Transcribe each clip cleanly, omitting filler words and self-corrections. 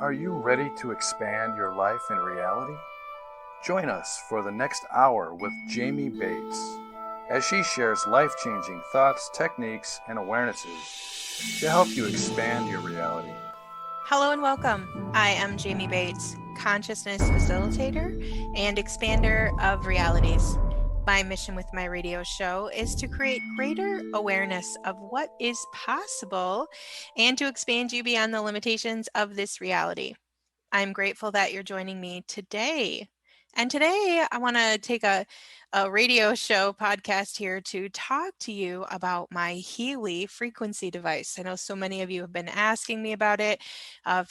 Are you ready to expand your life and reality? Join us for the next hour with Jamie Bates as she shares life changing thoughts, techniques, and awarenesses to help you expand your reality. Hello and welcome. I am Jamie Bates, consciousness facilitator and expander of realities. My mission with my radio show is to create greater awareness of what is possible and to expand you beyond the limitations of this reality. I'm grateful that you're joining me today. And today I want to take a radio show podcast here to talk to you about my Healy frequency device. I know so many of you have been asking me about it. I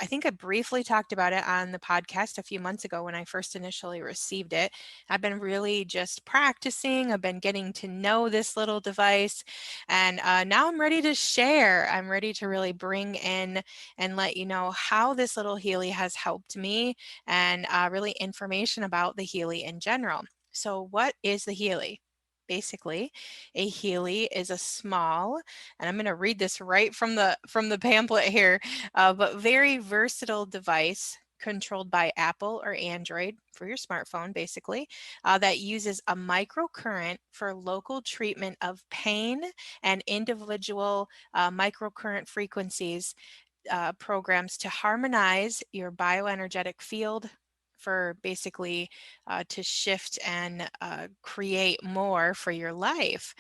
think I briefly talked about it on the podcast a few months ago when I first initially received it. I've been really just practicing. I've been getting to know this little device. And now I'm ready to share. I'm ready to really bring in and let you know how this little Healy has helped me and really information about the Healy in general. So what is the Healy? Basically, a Healy is a small, and I'm going to read this right from the pamphlet here, but very versatile device controlled by Apple or Android for your smartphone, basically, that uses a microcurrent for local treatment of pain and individual microcurrent frequencies programs to harmonize your bioenergetic field for basically to shift and create more for your life.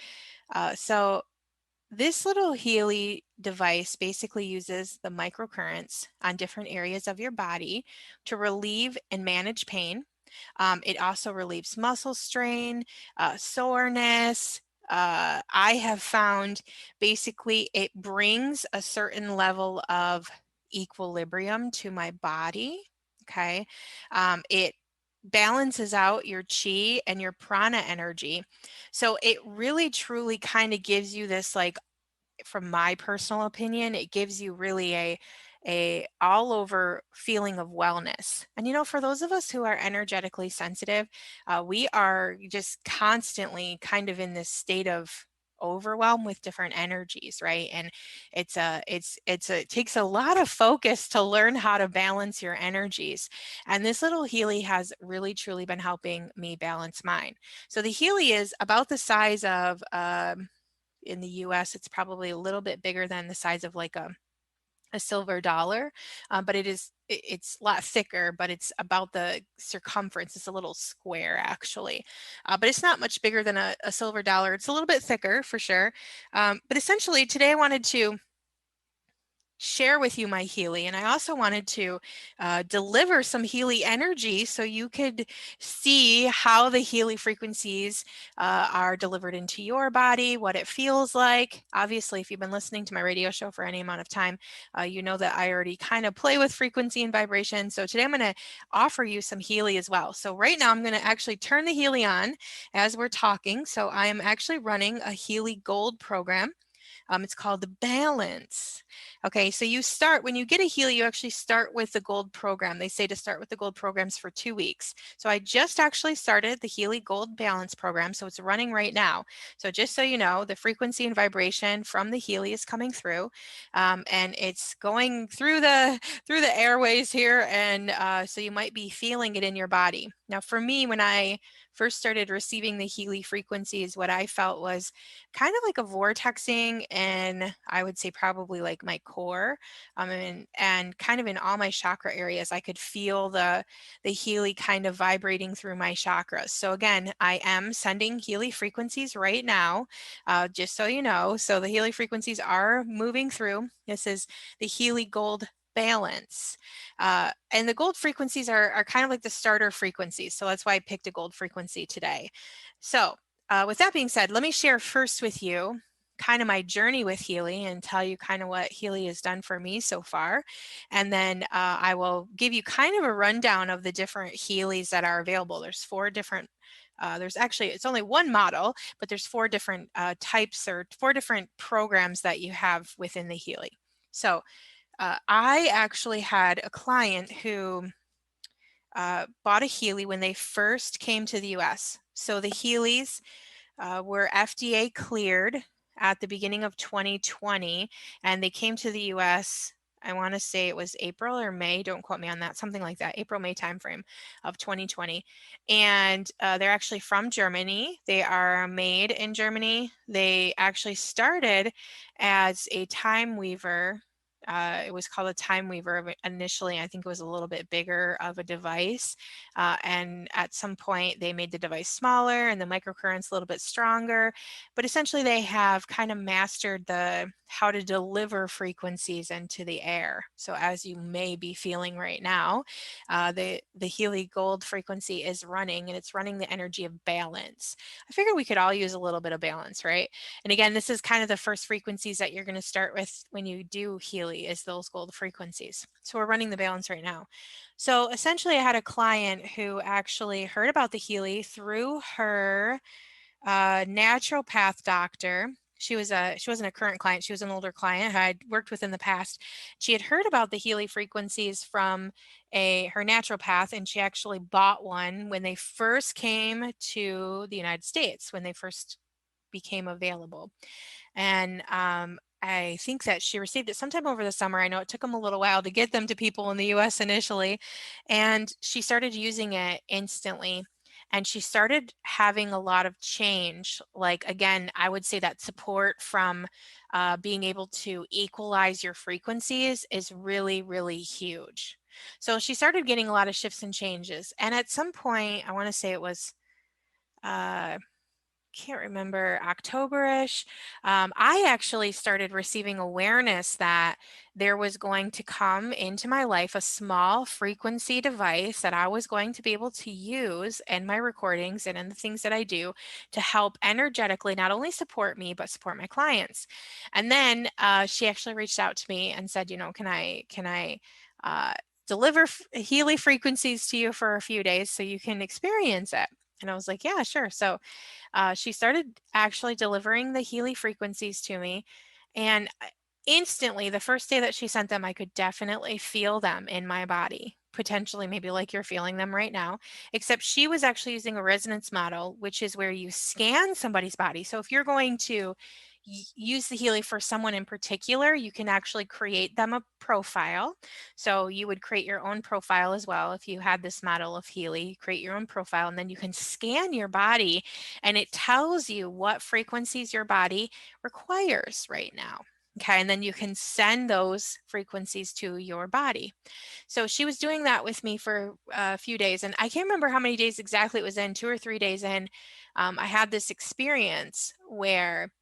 So this little Healy device basically uses the microcurrents on different areas of your body to relieve and manage pain. It also relieves muscle strain, soreness. I have found basically it brings a certain level of equilibrium to my body. Okay. It balances out your chi and your prana energy. So it really truly kind of gives you this, like, from my personal opinion, it gives you really a all over feeling of wellness. And for those of us who are energetically sensitive, we are just constantly kind of in this state of overwhelm with different energies, right? And it takes a lot of focus to learn how to balance your energies. And this little Healy has really truly been helping me balance mine. So the Healy is about the size of in the US, it's probably a little bit bigger than the size of like a silver dollar, but it's a lot thicker, but it's about the circumference. It's a little square actually, but it's not much bigger than a silver dollar. It's a little bit thicker for sure. But essentially today I wanted to share with you my Healy. And I also wanted to deliver some Healy energy so you could see how the Healy frequencies are delivered into your body, what it feels like. Obviously, if you've been listening to my radio show for any amount of time, you know that I already kind of play with frequency and vibration. So today I'm going to offer you some Healy as well. So right now I'm going to actually turn the Healy on as we're talking. So I am actually running a Healy Gold program. It's called the Balance. Okay, so when you get a Healy, you actually start with the Gold program. They say to start with the Gold programs for 2 weeks. So I just actually started the Healy Gold Balance program, so it's running right now. So just so you know, the frequency and vibration from the Healy is coming through, and it's going through the airways here, and so you might be feeling it in your body. Now, for me, when I first started receiving the Healy frequencies, what I felt was kind of like a vortexing, and I would say probably like my core, and kind of in all my chakra areas. I could feel the Healy kind of vibrating through my chakras. So again, I am sending Healy frequencies right now, just so you know. So the Healy frequencies are moving through. This is the Healy Gold Balance. And the gold frequencies are kind of like the starter frequencies. So that's why I picked a gold frequency today. So with that being said, let me share first with you kind of my journey with Healy and tell you kind of what Healy has done for me so far. And then I will give you kind of a rundown of the different Healys that are available. There's 4 different there's actually, it's only one model, but there's 4 different types or 4 different programs that you have within the Healy. So I actually had a client who bought a Healy when they first came to the US. So the Healys were FDA cleared at the beginning of 2020, and they came to the US I want to say it was April or May, don't quote me on that, something like that, April, May timeframe of 2020. And they're actually from Germany. They are made in Germany. They actually started as a time weaver. It was called a time weaver initially. I think it was a little bit bigger of a device. And at some point, they made the device smaller and the microcurrents a little bit stronger. But essentially, they have kind of mastered the how to deliver frequencies into the air. So as you may be feeling right now, the Healy Gold frequency is running, and it's running the energy of balance. I figured we could all use a little bit of balance, right? And again, this is kind of the first frequencies that you're going to start with when you do Healy, is those gold frequencies. So we're running the balance right now. So essentially, I had a client who actually heard about the Healy through her naturopath doctor. She wasn't a current client. She was an older client who I'd worked with in the past. She had heard about the Healy frequencies from her naturopath, and she actually bought one when they first came to the United States, when they first became available. And I think that she received it sometime over the summer. I know it took them a little while to get them to people in the US initially. And she started using it instantly. And she started having a lot of change. Like, again, I would say that support from being able to equalize your frequencies is really, really huge. So she started getting a lot of shifts and changes. And at some point, I want to say it was uh, can't remember, October-ish, I actually started receiving awareness that there was going to come into my life a small frequency device that I was going to be able to use in my recordings and in the things that I do to help energetically not only support me, but support my clients. And then she actually reached out to me and said, can I uh, deliver Healy frequencies to you for a few days so you can experience it? And I was like, yeah, sure. So she started actually delivering the Healy frequencies to me. And instantly, the first day that she sent them, I could definitely feel them in my body, potentially maybe like you're feeling them right now, except she was actually using a resonance model, which is where you scan somebody's body. So if you're going to use the Healy for someone in particular, you can actually create them a profile. So you would create your own profile as well. If you had this model of Healy, you create your own profile, and then you can scan your body, and it tells you what frequencies your body requires right now. Okay, and then you can send those frequencies to your body. So she was doing that with me for a few days, and I can't remember how many days exactly it was in, 2 or 3 days in. I had this experience where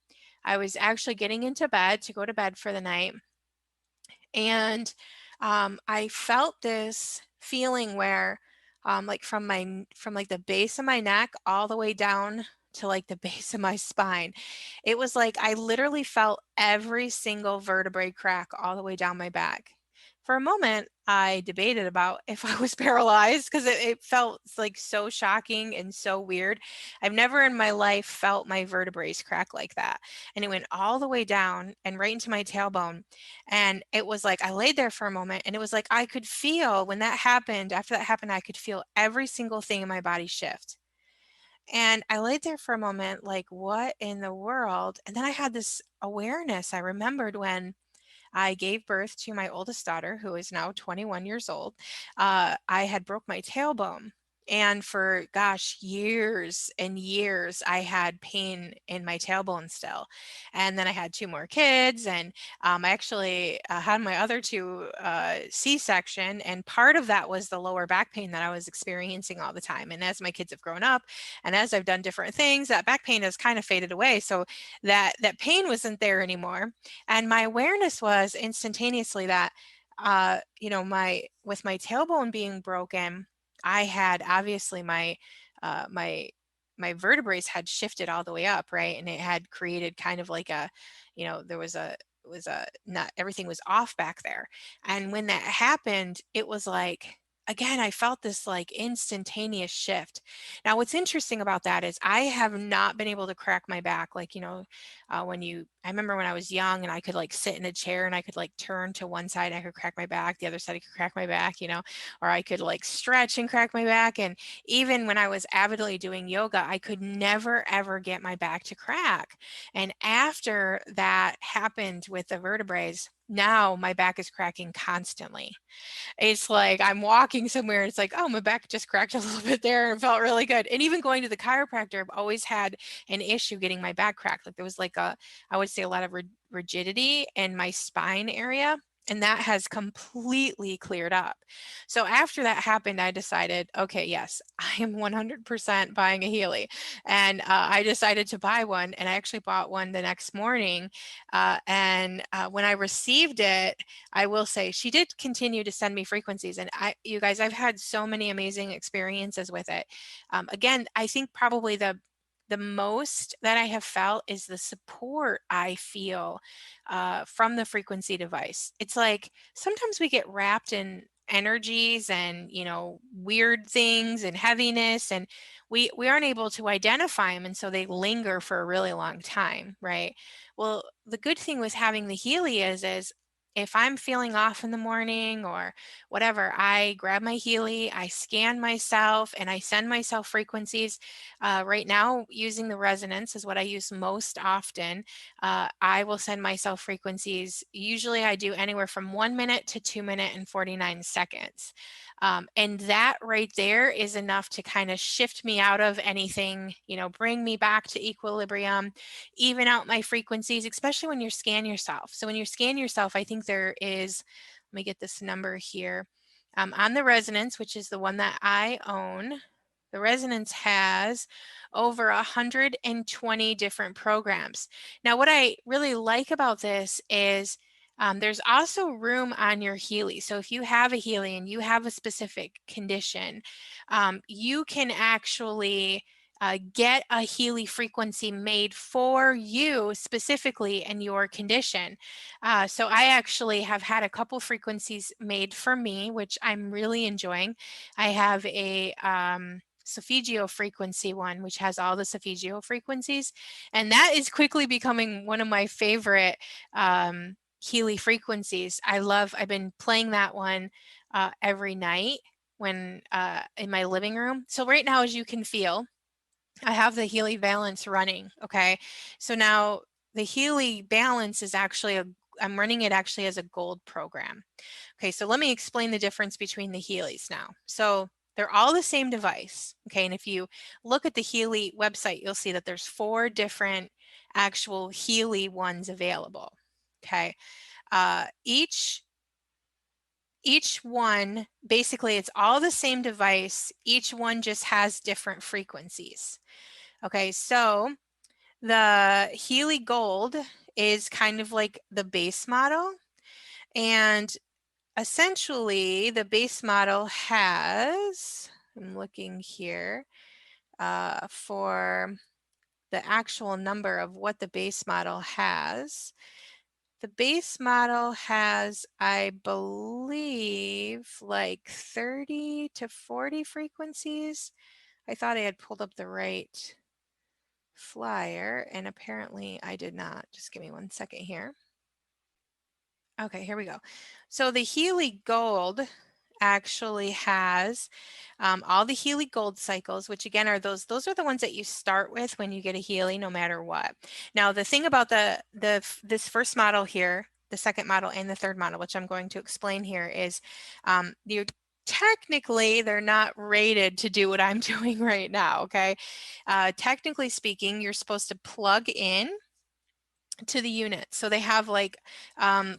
I was actually getting into bed to go to bed for the night, and I felt this feeling where like from like the base of my neck all the way down to like the base of my spine, it was like I literally felt every single vertebrae crack all the way down my back. For a moment I debated about if I was paralyzed, because it felt like so shocking and so weird. I've never in my life felt my vertebrae crack like that, and it went all the way down and right into my tailbone. And it was like I laid there for a moment, and it was like I could feel when that happened, after that happened, I could feel every single thing in my body shift. And I laid there for a moment, like, what in the world? And then I had this awareness. I remembered when I gave birth to my oldest daughter, who is now 21 years old. I had broke my tailbone. And for, gosh, years and years, I had pain in my tailbone still. And then I had two more kids, and I actually had my other two C-section. And part of that was the lower back pain that I was experiencing all the time. And as my kids have grown up, and as I've done different things, that back pain has kind of faded away. So that pain wasn't there anymore. And my awareness was instantaneously that my with my tailbone being broken, I had obviously uh my my vertebrae had shifted all the way up, right? And it had created kind of like a, there was a not everything was off back there. And when that happened, it was like, again, I felt this like instantaneous shift. Now, what's interesting about that is I have not been able to crack my back. Like, I remember when I was young and I could like sit in a chair and I could like turn to one side, I could crack my back, the other side I could crack my back, or I could like stretch and crack my back. And even when I was avidly doing yoga, I could never ever get my back to crack. And after that happened with the vertebrae, Now my back is cracking constantly. It's like I'm walking somewhere and it's like, oh, my back just cracked a little bit there and it felt really good. And even going to the chiropractor, I've always had an issue getting my back cracked. Like there was like I would say a lot of rigidity in my spine area. And that has completely cleared up. So after that happened, I decided, okay, yes, I am 100% buying a Healy. And I decided to buy one. And I actually bought one the next morning. And when I received it, I will say she did continue to send me frequencies, and you guys, I've had so many amazing experiences with it. Again, I think probably the most that I have felt is the support I feel from the frequency device. It's like sometimes we get wrapped in energies and weird things and heaviness, and we aren't able to identify them, and so they linger for a really long time, right? Well, the good thing with having the Healy is if I'm feeling off in the morning or whatever, I grab my Healy, I scan myself, and I send myself frequencies. Right now, using the resonance is what I use most often. I will send myself frequencies. Usually, I do anywhere from 1 minute to 2 minute and 49 seconds. And that right there is enough to kind of shift me out of anything, bring me back to equilibrium, even out my frequencies, especially when you scan yourself. So when you scan yourself, I think there is, let me get this number here. On the resonance, which is the one that I own, the resonance has over 120 different programs. Now, what I really like about this is there's also room on your Healy. So if you have a Healy and you have a specific condition, you can actually get a Healy frequency made for you specifically in your condition. So I actually have had a couple frequencies made for me, which I'm really enjoying. I have a Solfeggio frequency one, which has all the Solfeggio frequencies. And that is quickly becoming one of my favorite Healy frequencies. I've been playing that one every night when in my living room. So right now, as you can feel, I have the Healy Balance running. Okay. So now the Healy Balance is actually I'm running it actually as a gold program. Okay. So let me explain the difference between the Healys now. So they're all the same device. Okay. And if you look at the Healy website, you'll see that there's 4 different actual Healy ones available. Okay. Each one, basically, it's all the same device. Each one just has different frequencies. Okay, so the Healy Gold is kind of like the base model. And essentially, the base model has, I'm looking here for the actual number of what the base model has. The base model has, I believe, like 30 to 40 frequencies. I thought I had pulled up the right flyer, and apparently I did not. Just give me 1 second here. Okay, here we go. So the Healy Gold actually has all the Healy Gold cycles, which again are those are the ones that you start with when you get a Healy, no matter what. Now, the thing about this first model here, the second model and the third model, which I'm going to explain here, is you technically they're not rated to do what I'm doing right now. Okay, technically speaking, you're supposed to plug in to the unit. So they have like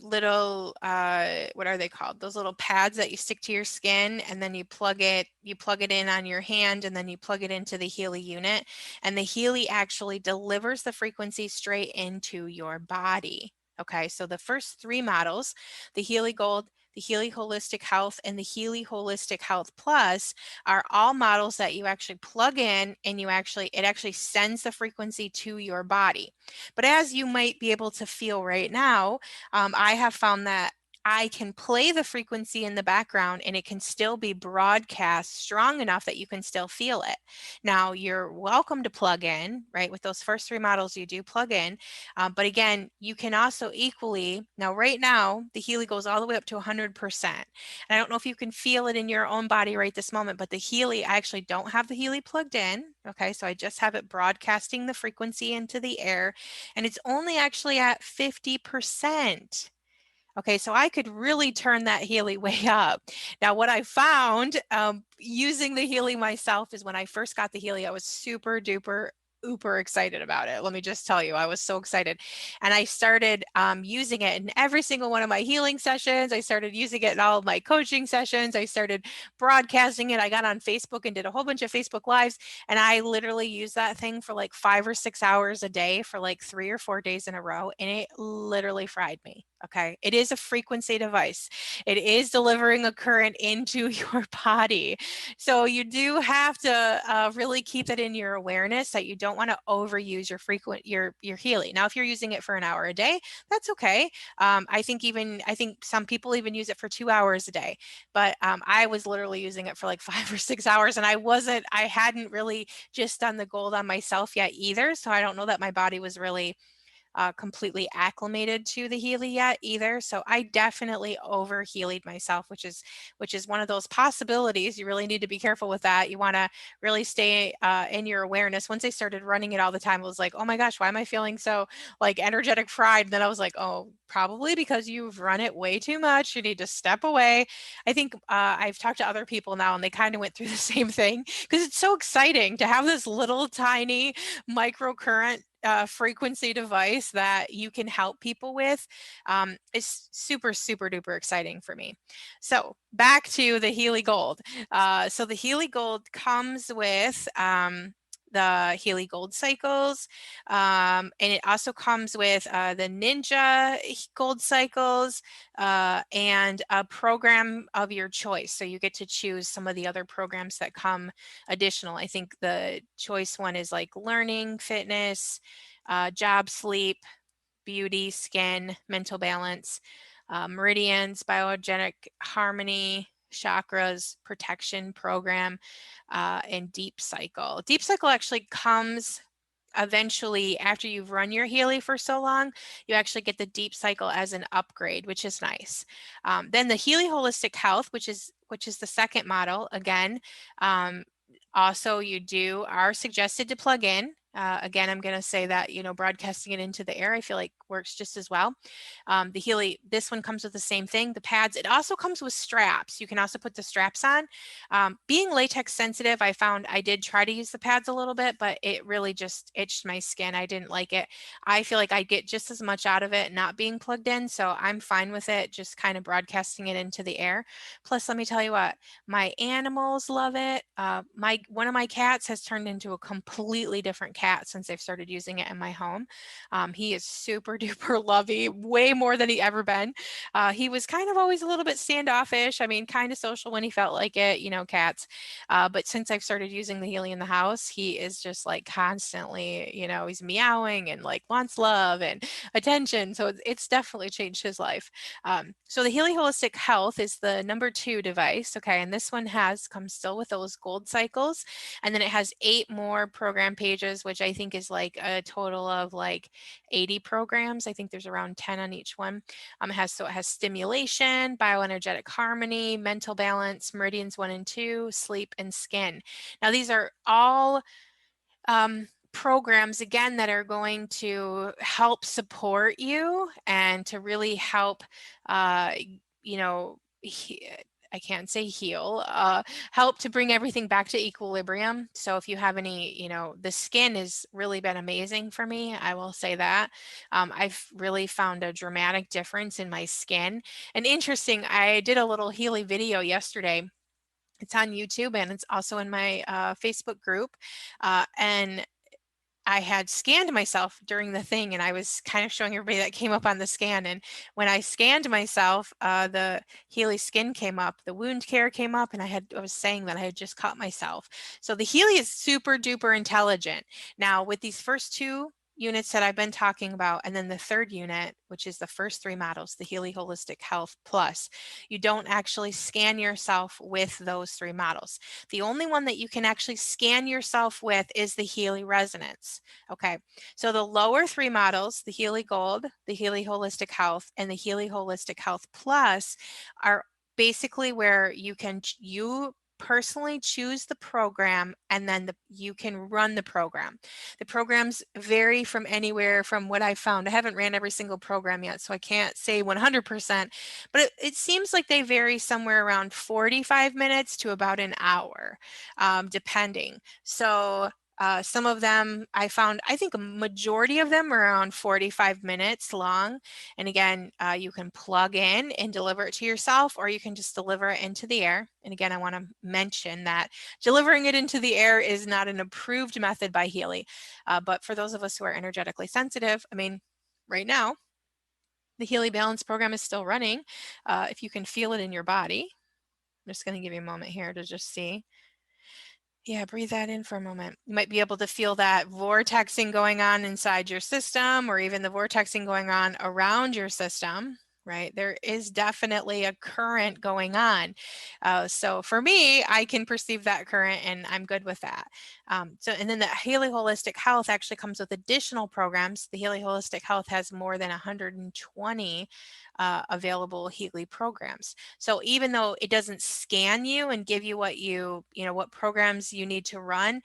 little what are they called? Those little pads that you stick to your skin, and then you plug it in on your hand, and then you plug it into the Healy unit, and the Healy actually delivers the frequency straight into your body. Okay, so the first 3 models, the Healy Gold, the Healy Holistic Health, and the Healy Holistic Health Plus, are all models that you actually plug in, and it actually sends the frequency to your body. But as you might be able to feel right now, I have found that I can play the frequency in the background and it can still be broadcast strong enough that you can still feel it. Now, you're welcome to plug in, right? With those first 3 models, you do plug in. But again, you can also equally, now right now, the Healy goes all the way up to 100%. And I don't know if you can feel it in your own body right this moment, but the Healy, I actually don't have the Healy plugged in. Okay, so I just have it broadcasting the frequency into the air, and it's only actually at 50%. Okay, so I could really turn that Healy way up. Now, what I found using the Healy myself is when I first got the Healy, I was super duper uber excited about it. Let me just tell you, I was so excited. And I started using it in every single one of my healing sessions. I started using it in all of my coaching sessions. I started broadcasting it. I got on Facebook and did a whole bunch of Facebook Lives. And I literally used that thing for like 5 or 6 hours a day for like 3 or 4 days in a row. And it literally fried me. Okay. It is a frequency device. It is delivering a current into your body. So you do have to really keep that in your awareness that you don't want to overuse your Healy. Now, if you're using it for an hour a day, that's okay. I think some people even use it for 2 hours a day, but I was literally using it for like 5 or 6 hours, and I hadn't really just done the gold on myself yet either. So I don't know that my body was really completely acclimated to the Healy yet either. So I definitely over Healy'd myself, which is one of those possibilities. You really need to be careful with that. You want to really stay in your awareness. Once I started running it all the time, I was like, oh my gosh, why am I feeling so like energetic fried? And then I was like, oh, probably because you've run it way too much. You need to step away. I think I've talked to other people now and they kind of went through the same thing because it's so exciting to have this little tiny microcurrent frequency device that you can help people with is super, super duper exciting for me. So back to the Healy Gold. So the Healy Gold comes with the Healy Gold cycles, and it also comes with the Ninja Gold cycles and a program of your choice. So you get to choose some of the other programs that come additional. I think the choice one is like learning, fitness, job, sleep, beauty, skin, mental balance, meridians, biogenic harmony, chakras, protection program, and deep cycle. Deep cycle actually comes eventually after you've run your Healy for so long. You actually get the deep cycle as an upgrade, which is nice. Then the Healy Holistic Health, which is the second model. Again, also you are suggested to plug in. Again, I'm going to say that, broadcasting it into the air, I feel like works just as well. The Healy, this one comes with the same thing, the pads. It also comes with straps. You can also put the straps on. Being latex sensitive, I found I did try to use the pads a little bit, but it really just itched my skin. I didn't like it. I feel like I get just as much out of it not being plugged in. So I'm fine with it, just kind of broadcasting it into the air. Plus, let me tell you what, my animals love it. One of my cats has turned into a completely different cat since I've started using it in my home. He is super duper lovey, way more than he ever been. He was kind of always a little bit standoffish. I mean, kind of social when he felt like it, cats. But since I've started using the Healy in the house, he is just like constantly, he's meowing and like wants love and attention. So it's definitely changed his life. So the Healy Holistic Health is the number 2 device. Okay. And this one comes still with those gold cycles. And then it has 8 more program pages, which I think is like a total of like 80 programs. I think there's around 10 on each one. It has stimulation, bioenergetic harmony, mental balance, meridians 1 and 2, sleep, and skin. Now these are all programs again that are going to help support you and to really help you know I can't say heal, help to bring everything back to equilibrium. So if you have any, the skin has really been amazing for me. I will say that. I've really found a dramatic difference in my skin. And interesting, I did a little Healy video yesterday. It's on YouTube and it's also in my Facebook group. And I had scanned myself during the thing and I was kind of showing everybody that came up on the scan. And when I scanned myself, the Healy skin came up, the wound care came up, and I was saying that I had just cut myself. So the Healy is super duper intelligent. Now with these first 2 units that I've been talking about, and then the third unit, which is the first 3 models, the Healy Holistic Health Plus, you don't actually scan yourself with those 3 models. The only one that you can actually scan yourself with is the Healy Resonance. Okay, so the lower 3 models, the Healy Gold, the Healy Holistic Health, and the Healy Holistic Health Plus, are basically where you personally choose the program, and then you can run the program. The programs vary from anywhere from what I found. I haven't ran every single program yet, so I can't say 100%, but it seems like they vary somewhere around 45 minutes to about an hour, depending. So some of them I found, I think a majority of them are around 45 minutes long. And again, you can plug in and deliver it to yourself, or you can just deliver it into the air. And again, I want to mention that delivering it into the air is not an approved method by Healy. But for those of us who are energetically sensitive, I mean, right now, the Healy Balance program is still running. If you can feel it in your body, I'm just going to give you a moment here to just see. Yeah, breathe that in for a moment. You might be able to feel that vortexing going on inside your system, or even the vortexing going on around your system, right? There is definitely a current going on. So for me, I can perceive that current and I'm good with that. And then the Healy Holistic Health actually comes with additional programs. The Healy Holistic Health has more than 120 available Healy programs. So even though it doesn't scan you and give you what programs you need to run,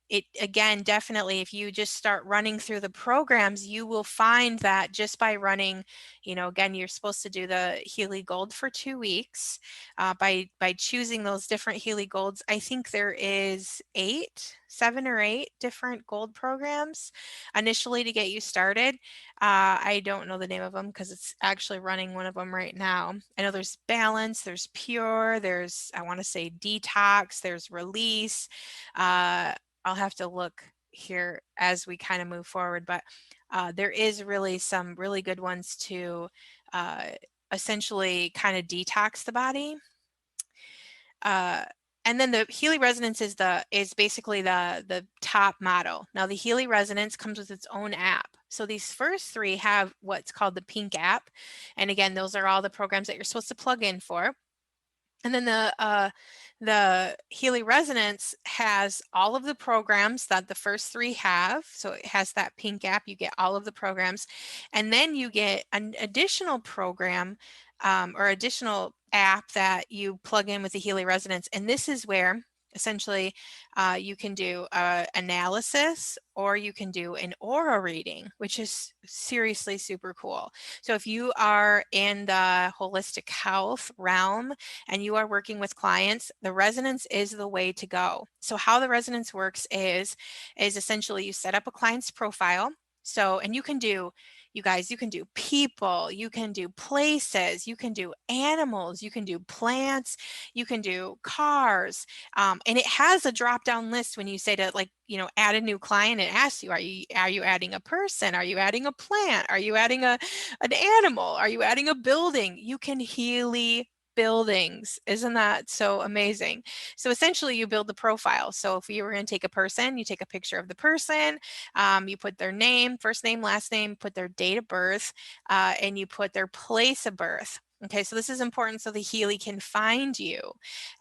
it again, definitely, if you just start running through the programs, you will find that just by running, again, you're supposed to do the Healy Gold for 2 weeks. By choosing those different Healy Golds, I think there is 7 or 8 different gold programs initially to get you started. I don't know the name of them because it's actually running one of them right now. I know there's balance, there's pure, there's, I want to say detox, there's release. I'll have to look here as we kind of move forward, but there is really some really good ones to essentially kind of detox the body. And then the Healy Resonance is basically the top model. Now the Healy Resonance comes with its own app. So these first 3 have what's called the pink app. And again, those are all the programs that you're supposed to plug in for. And then the Healy Resonance has all of the programs that the first 3 have. So it has that pink app, you get all of the programs. And then you get an additional program or additional app that you plug in with the Healy Resonance. And this is where essentially you can do analysis, or you can do an aura reading, which is seriously super cool. So if you are in the holistic health realm and you are working with clients, the resonance is the way to go. So how the resonance works is essentially you set up a client's profile. So, and you can do people, you can do places, you can do animals, you can do plants, you can do cars. And it has a drop down list when you say to add a new client. It asks you, are you adding a person? Are you adding a plant? Are you adding an animal? Are you adding a building? You can Healy buildings. Isn't that so amazing? So essentially you build the profile. So if you were going to take a person, you take a picture of the person, you put their name, first name, last name, put their date of birth, and you put their place of birth. Okay, so this is important so the Healy can find you.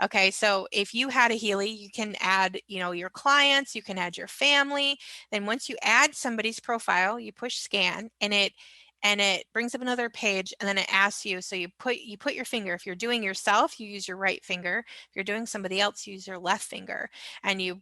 Okay, so if you had a Healy, you can add, your clients, you can add your family. Then once you add somebody's profile, you push scan, and it brings up another page, and then it asks you, so you put your finger. If you're doing yourself, you use your right finger. If you're doing somebody else, you use your left finger. And you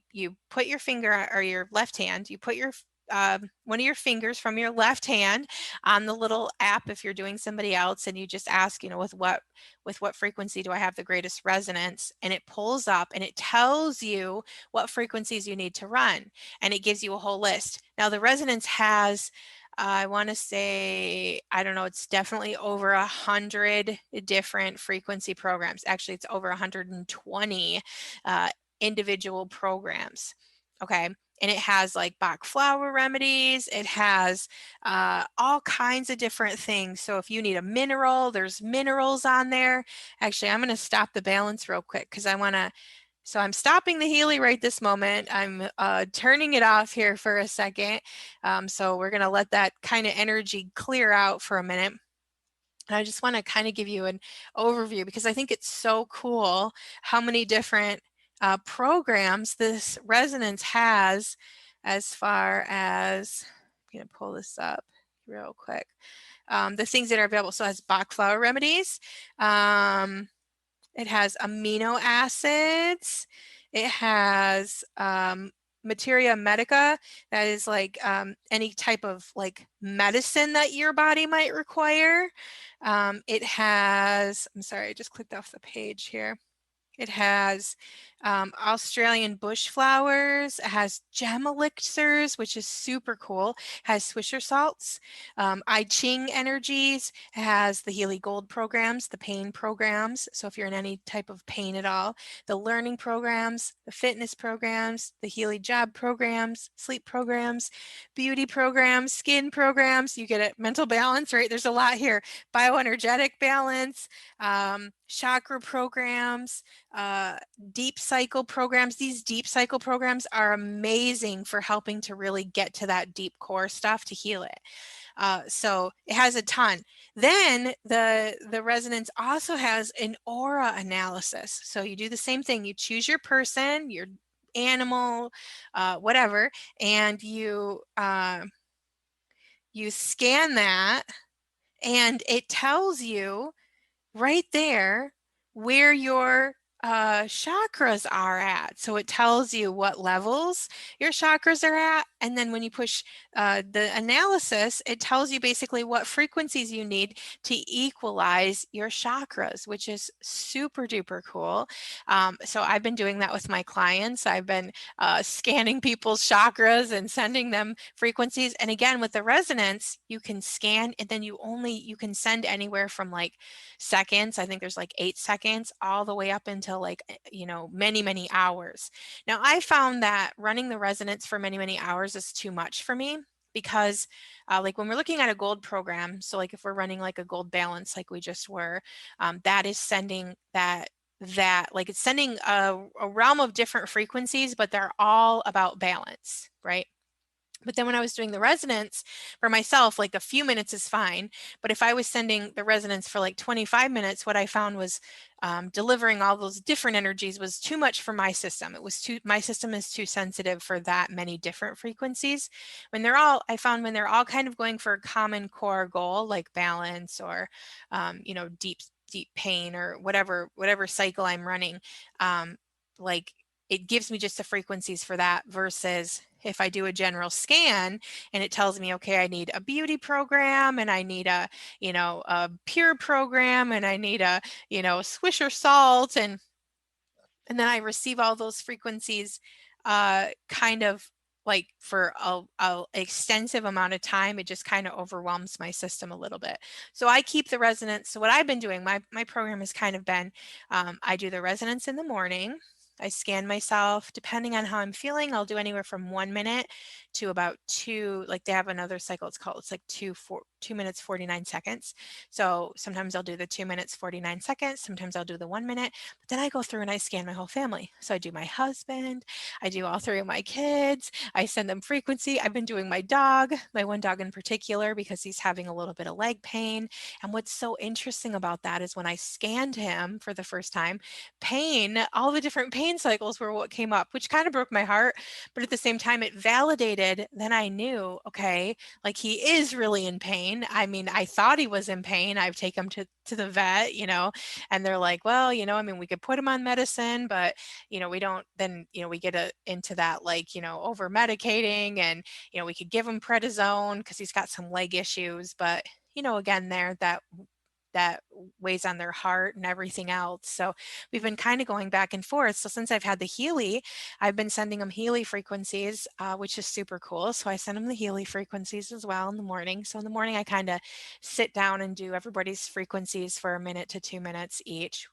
put your finger, or your left hand, you put your one of your fingers from your left hand on the little app if you're doing somebody else, and you just ask, with what frequency do I have the greatest resonance? And it pulls up and it tells you what frequencies you need to run, and it gives you a whole list. Now the resonance has I want to say, I don't know, it's definitely over 100 different frequency programs. Actually, it's over 120 individual programs. Okay. And it has like Bach flower remedies. It has all kinds of different things. So if you need a mineral, there's minerals on there. Actually, I'm going to stop the balance real quick because I want to. So I'm stopping the Healy right this moment. I'm turning it off here for a second. So we're going to let that kind of energy clear out for a minute. And I just want to kind of give you an overview because I think it's so cool how many different programs this resonance has, as far as, I'm going to pull this up real quick. The things that are available. So it has Bach flower remedies. It has amino acids. It has materia medica, that is like any type of like medicine that your body might require. It has, I'm sorry, I just clicked off the page here. It has Australian bush flowers. It has gem elixirs, which is super cool. It has Swisher salts, I Ching energies. It has the Healy Gold programs, the pain programs. So if you're in any type of pain at all, the learning programs, the fitness programs, the Healy job programs, sleep programs, beauty programs, skin programs. You get it. Mental balance, right? There's a lot here. Bioenergetic balance, chakra programs, deep cycle programs. These deep cycle programs are amazing for helping to really get to that deep core stuff to heal it. So it has a ton. Then the resonance also has an aura analysis. So you do the same thing. You choose your person, your animal, whatever, and you scan that, and it tells you right there where your chakras are at. So it tells you what levels your chakras are at. And then when you push the analysis, it tells you basically what frequencies you need to equalize your chakras, which is super duper cool. So I've been doing that with my clients. I've been scanning people's chakras and sending them frequencies. And again, with the resonance, you can scan and then you can send anywhere from like seconds. I think there's like 8 seconds all the way up until like, many, many hours. Now, I found that running the resonance for many, many hours is too much for me because like when we're looking at a gold program, so like if we're running like a gold balance like we just were, that is sending that like it's sending a realm of different frequencies, but they're all about balance, right? But then when I was doing the resonance for myself, like a few minutes is fine. But if I was sending the resonance for like 25 minutes, what I found was delivering all those different energies was too much for my system. My system is too sensitive for that many different frequencies. I found when they're all kind of going for a common core goal, like balance or, deep pain or whatever cycle I'm running, like it gives me just the frequencies for that versus if I do a general scan and it tells me, okay, I need a beauty program and I need a pure program and I need Swisher salt and then I receive all those frequencies kind of like for a extensive amount of time, it just kind of overwhelms my system a little bit. So I keep the resonance. So what I've been doing, my program has kind of been, I do the resonance in the morning. I scan myself. Depending on how I'm feeling, I'll do anywhere from 1 minute to about two. Like they have another cycle. It's like 2 minutes 49 seconds. So sometimes I'll do the 2 minutes 49 seconds. Sometimes I'll do the 1 minute. But then I go through and I scan my whole family. So I do my husband. I do all three of my kids. I send them frequency. I've been doing my one dog in particular, because he's having a little bit of leg pain. And what's so interesting about that is when I scanned him for the first time, all the different pain cycles were what came up, which kind of broke my heart. But at the same time, it validated, then I knew, okay, like he is really in pain. I mean, I thought he was in pain. I've taken him to the vet, and they're like, well, I mean, we could put him on medicine, but, we don't, then, we get into that, like, over medicating and, we could give him prednisone because he's got some leg issues, but, again, that weighs on their heart and everything else. So we've been kind of going back and forth. So since I've had the Healy, I've been sending them Healy frequencies, which is super cool. So I send them the Healy frequencies as well in the morning. So in the morning, I kind of sit down and do everybody's frequencies for 1 minute to 2 minutes each,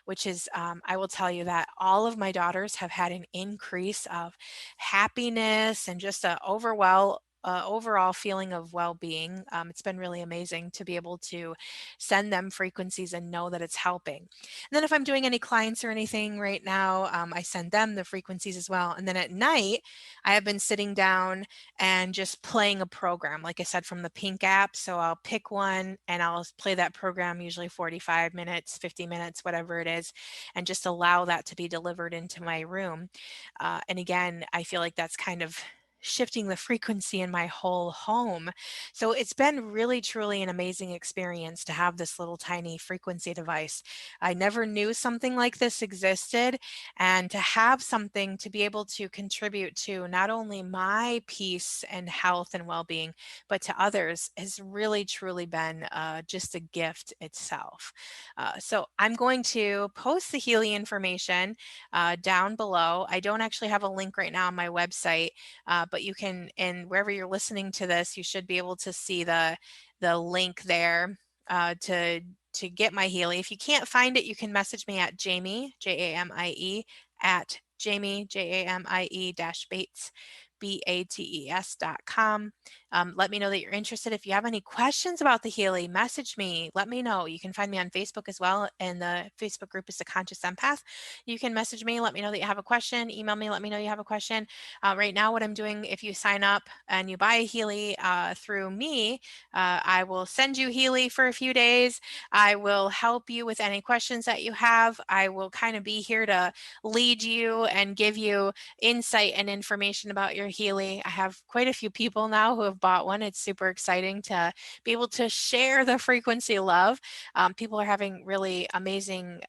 which is, I will tell you that all of my daughters have had an increase of happiness and just a overall feeling of well-being. It's been really amazing to be able to send them frequencies and know that it's helping. And then if I'm doing any clients or anything right now, I send them the frequencies as well. And then at night, I have been sitting down and just playing a program, like I said, from the Pink app. So I'll pick one and I'll play that program, usually 45 minutes, 50 minutes, whatever it is, and just allow that to be delivered into my room. And again, I feel like that's kind of shifting the frequency in my whole home. So it's been really, truly an amazing experience to have this little tiny frequency device. I never knew something like this existed, and to have something to be able to contribute to not only my peace and health and well-being, but to others has really, truly been just a gift itself. So I'm going to post the Healy information down below. I don't actually have a link right now on my website, but you can, and wherever you're listening to this, you should be able to see the link there to get my Healy. If you can't find it, you can message me at Jamie, Jamie, at Jamie, Jamie dash Bates, BATES.com. Let me know that you're interested. If you have any questions about the Healy, message me. Let me know. You can find me on Facebook as well, and the Facebook group is The Conscious Empath. You can message me, let me know that you have a question. Email me, let me know you have a question. Right now, what I'm doing, if you sign up and you buy a Healy through me, I will send you Healy for a few days. I will help you with any questions that you have. I will kind of be here to lead you and give you insight and information about your Healy. I have quite a few people now who have bought one. It's super exciting to be able to share the frequency love. People are having really amazing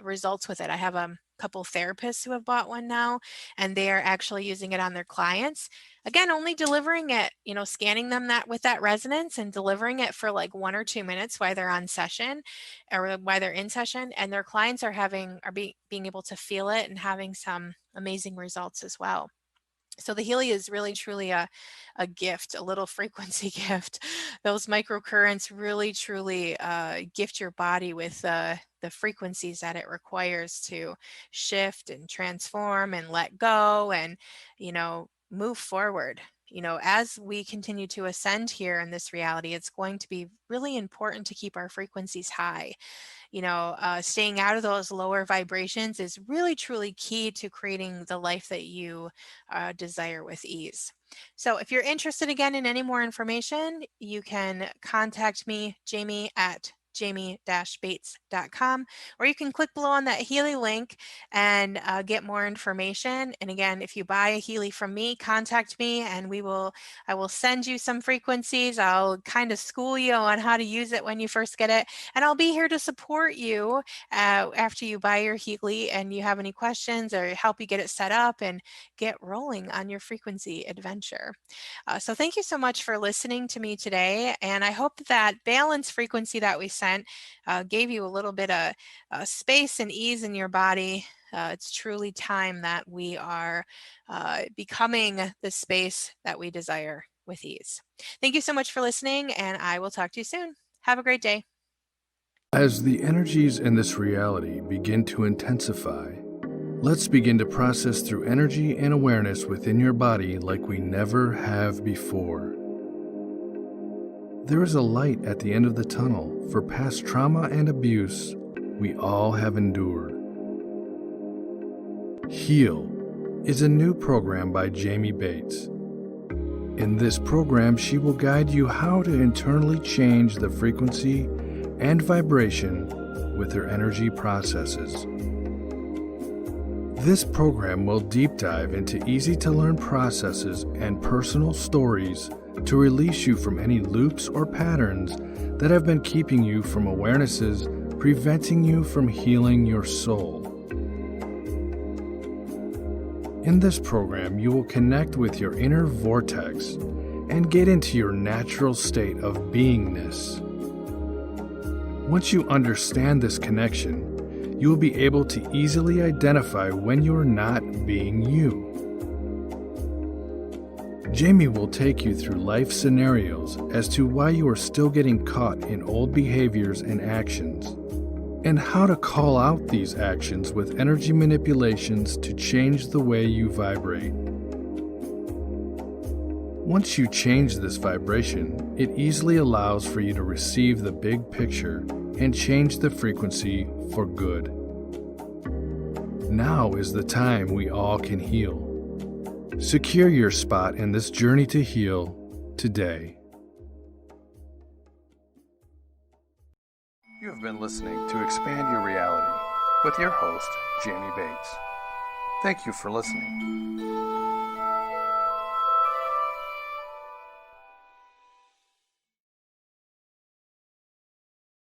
results with it. I have a couple therapists who have bought one now, and they are actually using it on their clients. Again, only delivering it, scanning them that with that resonance and delivering it for like 1 or 2 minutes while they're on session or while they're in session, and their clients are being able to feel it and having some amazing results as well. So the Healy is really, truly a gift, a little frequency gift. Those microcurrents really, truly gift your body with the frequencies that it requires to shift and transform and let go and, move forward. As we continue to ascend here in this reality, it's going to be really important to keep our frequencies high. Staying out of those lower vibrations is really, truly key to creating the life that you desire with ease. So if you're interested again in any more information, you can contact me, Jamie, at jamie-bates.com, or you can click below on that Healy link and get more information. And again, if you buy a Healy from me, contact me and I will send you some frequencies. I'll kind of school you on how to use it when you first get it. And I'll be here to support you after you buy your Healy and you have any questions or help you get it set up and get rolling on your frequency adventure. So thank you so much for listening to me today. And I hope that balance frequency that we sent gave you a little bit of space and ease in your body. It's truly time that we are becoming the space that we desire with ease. Thank you so much for listening, and I will talk to you soon. Have a great day. As the energies in this reality begin to intensify, let's begin to process through energy and awareness within your body like we never have before. There is a light at the end of the tunnel for past trauma and abuse we all have endured. Heal is a new program by Jamie Bates. In this program, she will guide you how to internally change the frequency and vibration with her energy processes. This program will deep dive into easy-to-learn processes and personal stories to release you from any loops or patterns that have been keeping you from awarenesses, preventing you from healing your soul. In this program, you will connect with your inner vortex and get into your natural state of beingness. Once you understand this connection, you will be able to easily identify when you are not being you. Jamie will take you through life scenarios as to why you are still getting caught in old behaviors and actions, and how to call out these actions with energy manipulations to change the way you vibrate. Once you change this vibration, it easily allows for you to receive the big picture and change the frequency for good. Now is the time we all can heal. Secure your spot in this journey to heal today. You have been listening to Expand Your Reality with your host, Jamie Bates. Thank you for listening.